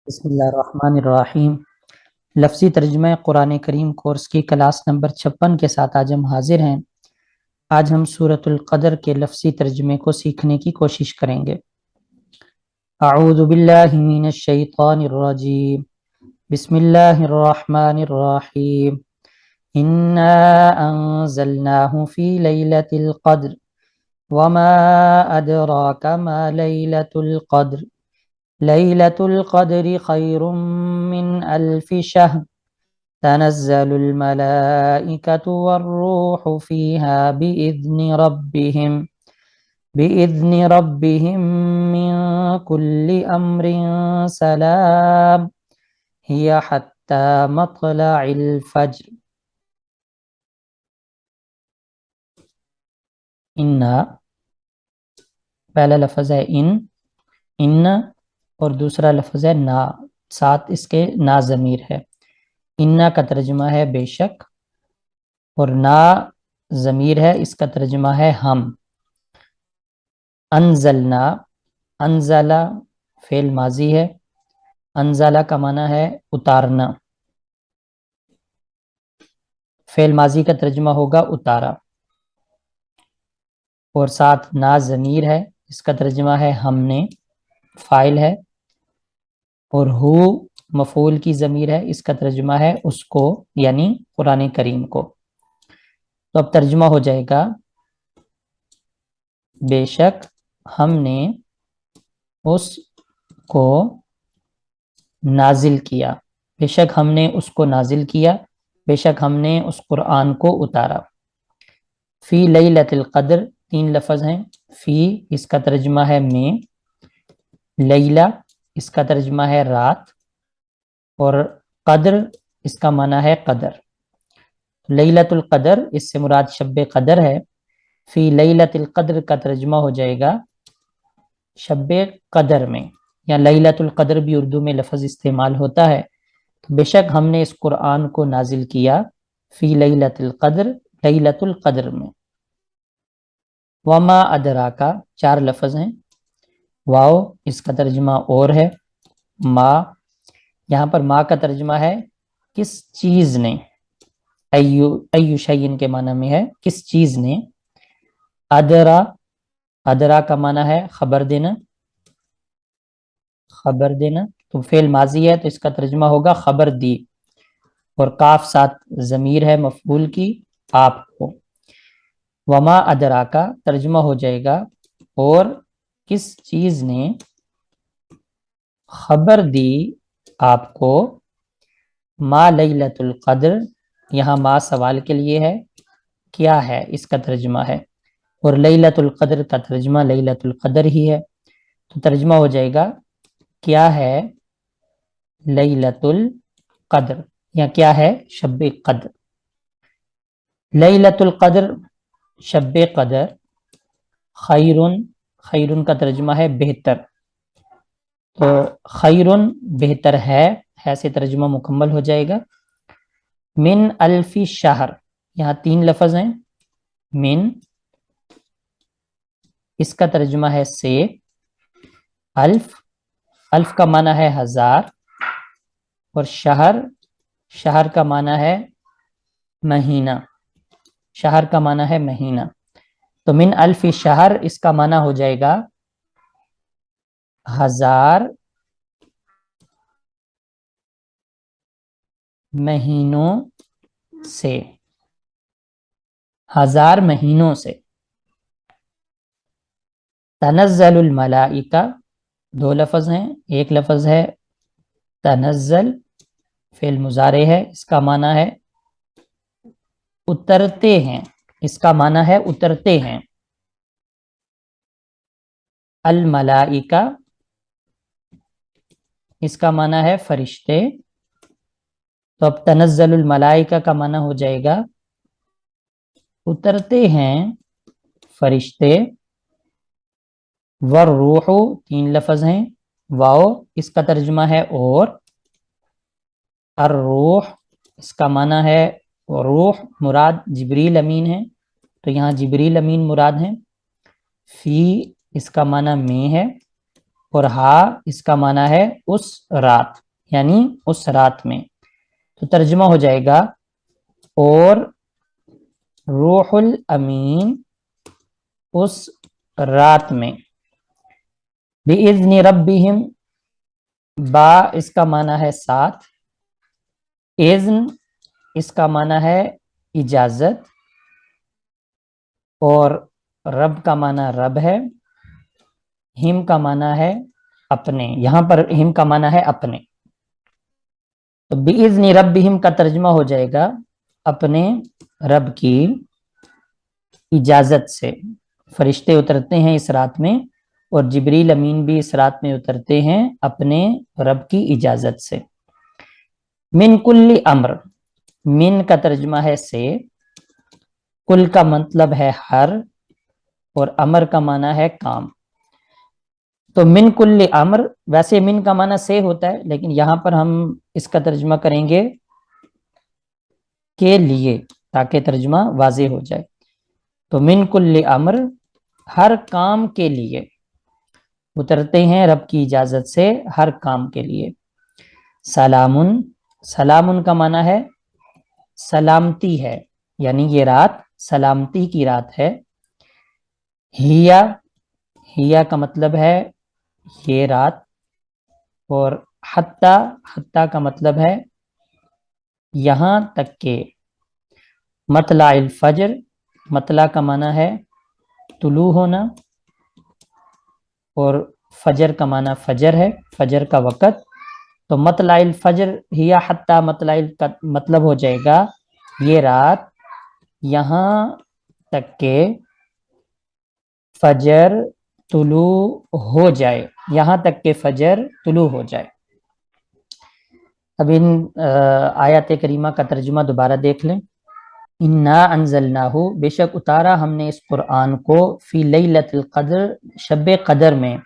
بسم اللہ الرحمن الرحیم۔ لفظی ترجمہ قرآن کریم کورس کی کلاس نمبر 56 کے ساتھ آج ہم حاضر ہیں۔ آج ہم سورۃ القدر کے لفظی ترجمے کو سیکھنے کی کوشش کریں گے۔ اعوذ باللہ من الشیطان الرجیم، بسم اللہ الرحمن الرحیم۔ انا انزلناه فی لیلۃ القدر وما ادراک ما لیلۃ القدر لیلۃ القدر خیر من الف شہر تنزل الملائکۃ والروح فیہا بإذن ربهم من کل امر سلام ہی حتی مطلع الفجر۔ انا پہلا لفظ ہے ان اور دوسرا لفظ ہے نا، ساتھ اس کے نا ضمیر ہے۔ انا کا ترجمہ ہے بے شک، اور نا ضمیر ہے، اس کا ترجمہ ہے ہم۔ انزلنا، انزلہ فعل ماضی ہے، انزلہ کا معنی ہے اتارنا، فعل ماضی کا ترجمہ ہوگا اتارا، اور ساتھ نا ضمیر ہے، اس کا ترجمہ ہے ہم نے، فاعل ہے، اور ہو مفعول کی ضمیر ہے، اس کا ترجمہ ہے اس کو، یعنی قرآن کریم کو۔ تو اب ترجمہ ہو جائے گا بے شک ہم نے اس کو نازل کیا، بے شک ہم نے اس کو نازل کیا، بے شک ہم نے اس قرآن کو اتارا۔ فی لیلۃ القدر تین لفظ ہیں، فی اس کا ترجمہ ہے میں، لیلہ اس کا ترجمہ ہے رات، اور قدر اس کا معنی ہے قدر۔ لیلۃ القدر اس سے مراد شب قدر ہے۔ فی لیلۃ القدر کا ترجمہ ہو جائے گا شب قدر میں، یا لیلۃ القدر بھی اردو میں لفظ استعمال ہوتا ہے۔ بے شک ہم نے اس قرآن کو نازل کیا فی لیلۃ القدر، لیلۃ القدر میں۔ وما ادراکا چار لفظ ہیں، واو اس کا ترجمہ اور ہے، ما یہاں پر ما کا ترجمہ ہے کس چیز نے، ایو شیئن کے معنی میں ہے کس چیز نے۔ ادرا، ادرا کا معنی ہے خبر دینا، خبر دینا، تو فعل ماضی ہے تو اس کا ترجمہ ہوگا خبر دی، اور کاف ساتھ ضمیر ہے مفعول کی آپ کو۔ وما ادراکا ترجمہ ہو جائے گا اور کس چیز نے خبر دی آپ کو، ما لیلۃ القدر، یہاں ما سوال کے لیے ہے، کیا ہے اس کا ترجمہ ہے، اور لیلۃ القدر کا ترجمہ لیلۃ القدر ہی ہے، تو ترجمہ ہو جائے گا کیا ہے لیلۃ القدر، یا کیا ہے شب قدر۔ لیلۃ القدر شب قدر، خیرن، خیرن کا ترجمہ ہے بہتر، تو خیرن بہتر ہے سے ترجمہ مکمل ہو جائے گا۔ من الف شہر، یہاں تین لفظ ہیں، من اس کا ترجمہ ہے سے، الف، الف کا معنی ہے ہزار، اور شہر، شہر کا معنی ہے مہینہ، شہر کا معنی ہے مہینہ، تو من الف شہر اس کا معنی ہو جائے گا ہزار مہینوں سے، ہزار مہینوں سے۔ تنزل الملائکہ دو لفظ ہیں، ایک لفظ ہے تنزل فعل مضارع ہے، اس کا معنی ہے اترتے ہیں، اس کا معنی ہے اترتے ہیں۔ الملائکہ اس کا معنی ہے فرشتے، تو اب تنزل الملائکہ کا معنی ہو جائے گا اترتے ہیں فرشتے۔ والروح تین لفظ ہیں، واو اس کا ترجمہ ہے اور، الروح اس کا معنی ہے روح، مراد جبریل امین ہے، تو یہاں جبریل امین مراد ہیں۔ فی اس کا معنی میں ہے، اور ہا اس کا معنی ہے اس رات، یعنی اس رات میں، تو ترجمہ ہو جائے گا اور روح الامین اس رات میں، بِإِذْنِ ربہم، با اس کا معنی ہے ساتھ، اذن اس کا معنی ہے اجازت، اور رب کا معنی رب ہے، ہم کا معنی ہے اپنے، یہاں پر ہم کا معنی ہے اپنے، تو بِإِذْنِ ربہم کا ترجمہ ہو جائے گا اپنے رب کی اجازت سے۔ فرشتے اترتے ہیں اس رات میں، اور جبریل امین بھی اس رات میں اترتے ہیں اپنے رب کی اجازت سے۔ من کل امر، من کا ترجمہ ہے سے، کل کا مطلب ہے ہر، اور امر کا معنی ہے کام، تو من کل امر، ویسے من کا معنی سے ہوتا ہے لیکن یہاں پر ہم اس کا ترجمہ کریں گے کے لیے، تاکہ ترجمہ واضح ہو جائے، تو من کل امر، ہر کام کے لیے، اترتے ہیں رب کی اجازت سے ہر کام کے لیے۔ سلامن، سلامن کا معنی ہے سلامتی ہے، یعنی یہ رات سلامتی کی رات ہے۔ ہیا، ہیا کا مطلب ہے یہ رات، اور حتی، حتی کا مطلب ہے یہاں تک کہ۔ مطلع الفجر، مطلع کا معنی ہے طلوع ہونا، اور فجر کا معنی فجر ہے، فجر کا وقت، تو مطلع الفجر ہی حتی مطلع کا مطلب ہو جائے گا یہ رات یہاں تک کہ فجر طلوع ہو جائے، یہاں تک کہ فجر طلوع ہو جائے۔ اب ان آیات کریمہ کا ترجمہ دوبارہ دیکھ لیں۔ انا انزلناہ، بے شک اتارا ہم نے اس قرآن کو، فی لیلۃ القدر، شب قدر میں،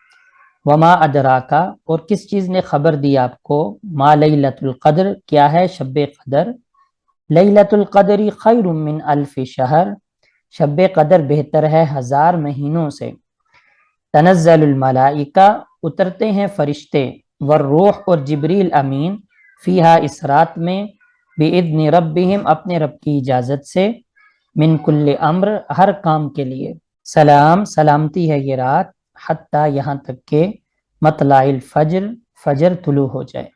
وما ادراکا، اور کس چیز نے خبر دی آپ کو، ما لیلۃ القدر، کیا ہے شب قدر، لیلۃ القدر خیر من الف شہر، شب قدر بہتر ہے 1000 مہینوں سے۔ تنزل الملائکہ، اترتے ہیں فرشتے، والروح، اور جبریل امین، فیہا اس رات میں، بِإِذْنِ ربہم، اپنے رب کی اجازت سے، من کل امر، ہر کام کے لیے، سلام، سلامتی ہے یہ رات، حتی یہاں تک کہ، مطلع الفجر، فجر طلوع ہو جائے۔